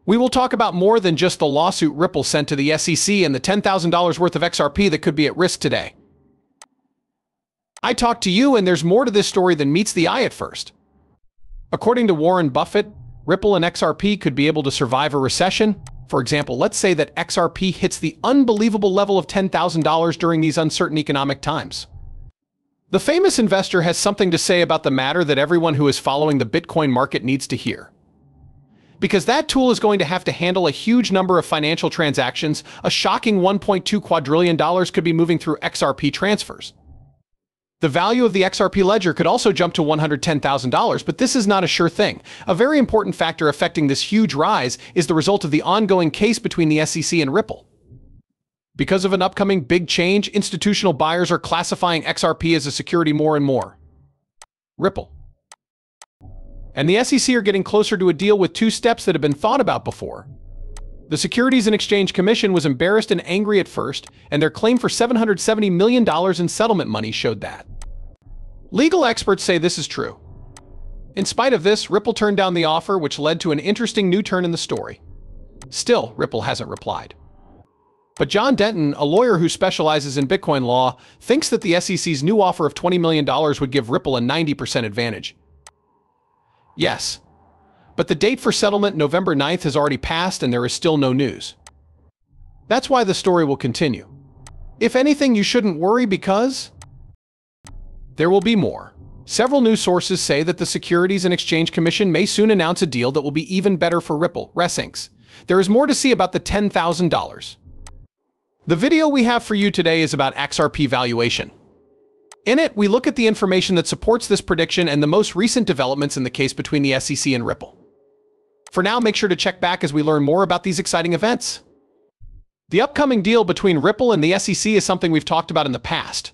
We will talk about more than just the lawsuit Ripple sent to the SEC and the $10,000 worth of XRP that could be at risk today. I talked to you, and there's more to this story than meets the eye at first. According to Warren Buffett, Ripple and XRP could be able to survive a recession. For example, let's say that XRP hits the unbelievable level of $10,000 during these uncertain economic times. The famous investor has something to say about the matter that everyone who is following the Bitcoin market needs to hear. Because that tool is going to have to handle a huge number of financial transactions, a shocking $1.2 quadrillion could be moving through XRP transfers. The value of the XRP ledger could also jump to $110,000, but this is not a sure thing. A very important factor affecting this huge rise is the result of the ongoing case between the SEC and Ripple. Because of an upcoming big change, institutional buyers are classifying XRP as a security more and more. Ripple and the SEC are getting closer to a deal with two steps that have been thought about before. The Securities and Exchange Commission was embarrassed and angry at first, and their claim for $770 million in settlement money showed that. Legal experts say this is true. In spite of this, Ripple turned down the offer, which led to an interesting new turn in the story. Still, Ripple hasn't replied. But John Denton, a lawyer who specializes in Bitcoin law, thinks that the SEC's new offer of $20 million would give Ripple a 90% advantage. Yes. But the date for settlement, November 9th, has already passed and there is still no news. That's why the story will continue. If anything, you shouldn't worry because there will be more. Several news sources say that the Securities and Exchange Commission may soon announce a deal that will be even better for Ripple, Inc. There is more to see about the $10,000. The video we have for you today is about XRP valuation. In it, we look at the information that supports this prediction and the most recent developments in the case between the SEC and Ripple. For now, make sure to check back as we learn more about these exciting events. The upcoming deal between Ripple and the SEC is something we've talked about in the past.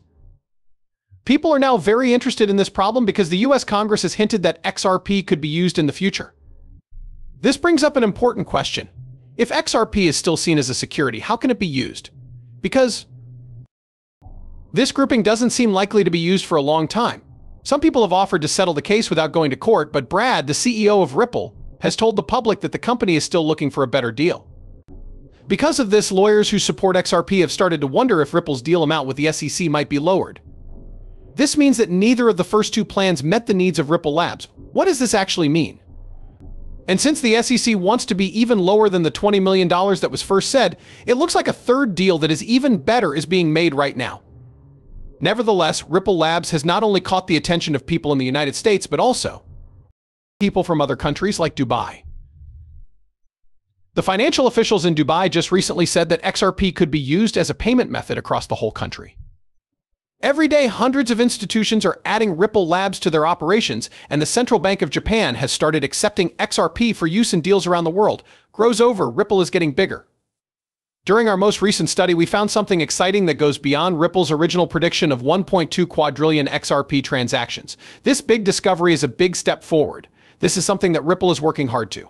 People are now very interested in this problem because the US Congress has hinted that XRP could be used in the future. This brings up an important question. If XRP is still seen as a security, how can it be used? Because this grouping doesn't seem likely to be used for a long time. Some people have offered to settle the case without going to court, but Brad, the CEO of Ripple, has told the public that the company is still looking for a better deal. Because of this, lawyers who support XRP have started to wonder if Ripple's deal amount with the SEC might be lowered. This means that neither of the first two plans met the needs of Ripple Labs. What does this actually mean? And since the SEC wants to be even lower than the $20 million that was first said, it looks like a third deal that is even better is being made right now. Nevertheless, Ripple Labs has not only caught the attention of people in the United States, but also people from other countries like Dubai. The financial officials in Dubai just recently said that XRP could be used as a payment method across the whole country. Every day, hundreds of institutions are adding Ripple Labs to their operations, and the Central Bank of Japan has started accepting XRP for use in deals around the world. Grows over, Ripple is getting bigger. During our most recent study, we found something exciting that goes beyond Ripple's original prediction of 1.2 quadrillion XRP transactions. This big discovery is a big step forward. This is something that Ripple is working hard to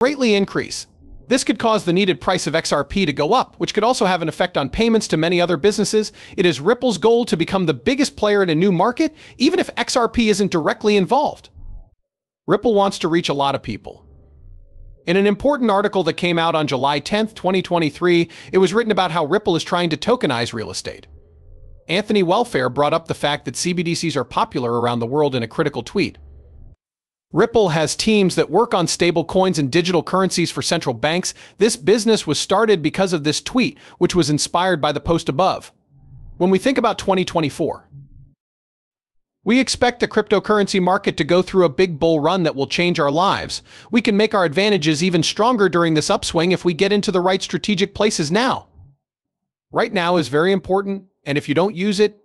greatly increase. This could cause the needed price of XRP to go up, which could also have an effect on payments to many other businesses. It is Ripple's goal to become the biggest player in a new market, even if XRP isn't directly involved. Ripple wants to reach a lot of people. In an important article that came out on July 10, 2023, it was written about how Ripple is trying to tokenize real estate. Anthony Welfare brought up the fact that CBDCs are popular around the world in a critical tweet. Ripple has teams that work on stable coins and digital currencies for central banks. This business was started because of this tweet, which was inspired by the post above. When we think about 2024, we expect the cryptocurrency market to go through a big bull run that will change our lives. We can make our advantages even stronger during this upswing if we get into the right strategic places now. Right now is very important, and if you don't use it,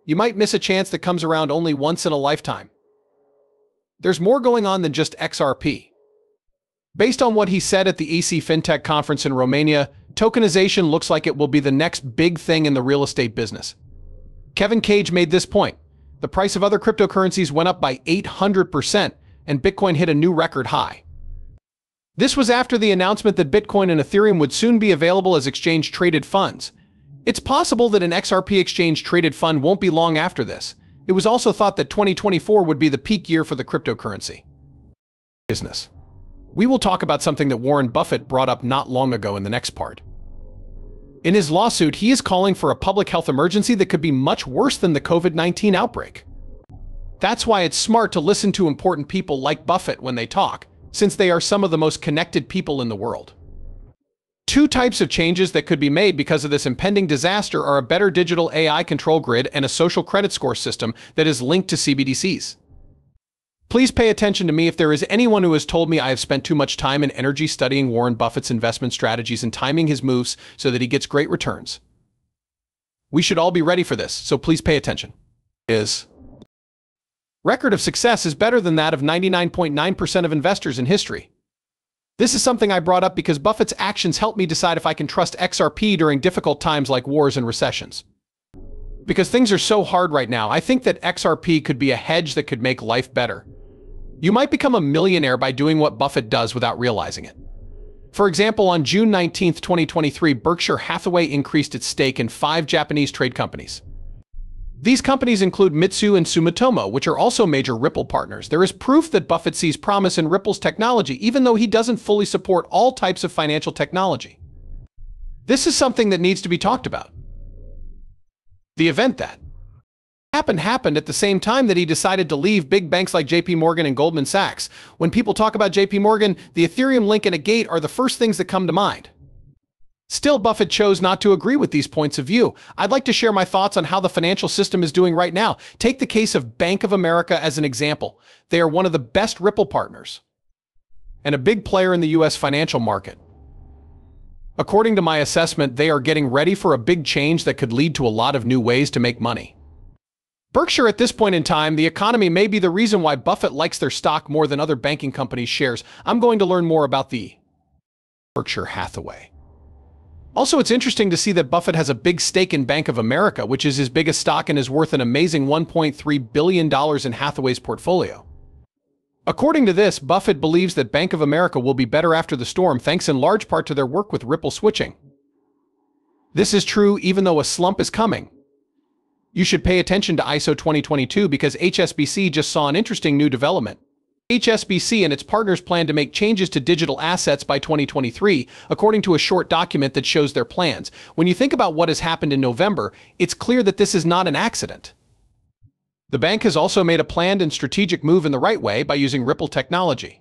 you might miss a chance that comes around only once in a lifetime. There's more going on than just XRP. Based on what he said at the EC FinTech conference in Romania, tokenization looks like it will be the next big thing in the real estate business. Kevin Cage made this point. The price of other cryptocurrencies went up by 800%, and Bitcoin hit a new record high. This was after the announcement that Bitcoin and Ethereum would soon be available as exchange-traded funds. It's possible that an XRP exchange-traded fund won't be long after this. It was also thought that 2024 would be the peak year for the cryptocurrency business. We will talk about something that Warren Buffett brought up not long ago in the next part. In his lawsuit, he is calling for a public health emergency that could be much worse than the COVID-19 outbreak. That's why it's smart to listen to important people like Buffett when they talk, since they are some of the most connected people in the world. Two types of changes that could be made because of this impending disaster are a better digital AI control grid and a social credit score system that is linked to CBDCs. Please pay attention to me if there is anyone who has told me I have spent too much time and energy studying Warren Buffett's investment strategies and timing his moves so that he gets great returns. We should all be ready for this, so please pay attention. His record of success is better than that of 99.9% of investors in history. This is something I brought up because Buffett's actions helped me decide if I can trust XRP during difficult times like wars and recessions. Because things are so hard right now, I think that XRP could be a hedge that could make life better. You might become a millionaire by doing what Buffett does without realizing it. For example, on June 19, 2023, Berkshire Hathaway increased its stake in 5 Japanese trade companies. These companies include Mitsui and Sumitomo, which are also major Ripple partners. There is proof that Buffett sees promise in Ripple's technology, even though he doesn't fully support all types of financial technology. This is something that needs to be talked about. The event that happened at the same time that he decided to leave big banks like JP Morgan and Goldman Sachs. When people talk about JP Morgan, the Ethereum link and a gate are the first things that come to mind. Still, Buffett chose not to agree with these points of view. I'd like to share my thoughts on how the financial system is doing right now. Take the case of Bank of America as an example. They are one of the best Ripple partners and a big player in the US financial market. According to my assessment, they are getting ready for a big change that could lead to a lot of new ways to make money. Berkshire, at this point in time, the economy may be the reason why Buffett likes their stock more than other banking companies' shares. I'm going to learn more about the Berkshire Hathaway. Also, it's interesting to see that Buffett has a big stake in Bank of America, which is his biggest stock and is worth an amazing $1.3 billion in Hathaway's portfolio. According to this, Buffett believes that Bank of America will be better after the storm thanks in large part to their work with Ripple switching. This is true even though a slump is coming. You should pay attention to ISO 2022 because HSBC just saw an interesting new development. HSBC and its partners plan to make changes to digital assets by 2023, according to a short document that shows their plans. When you think about what has happened in November, it's clear that this is not an accident. The bank has also made a planned and strategic move in the right way by using Ripple technology.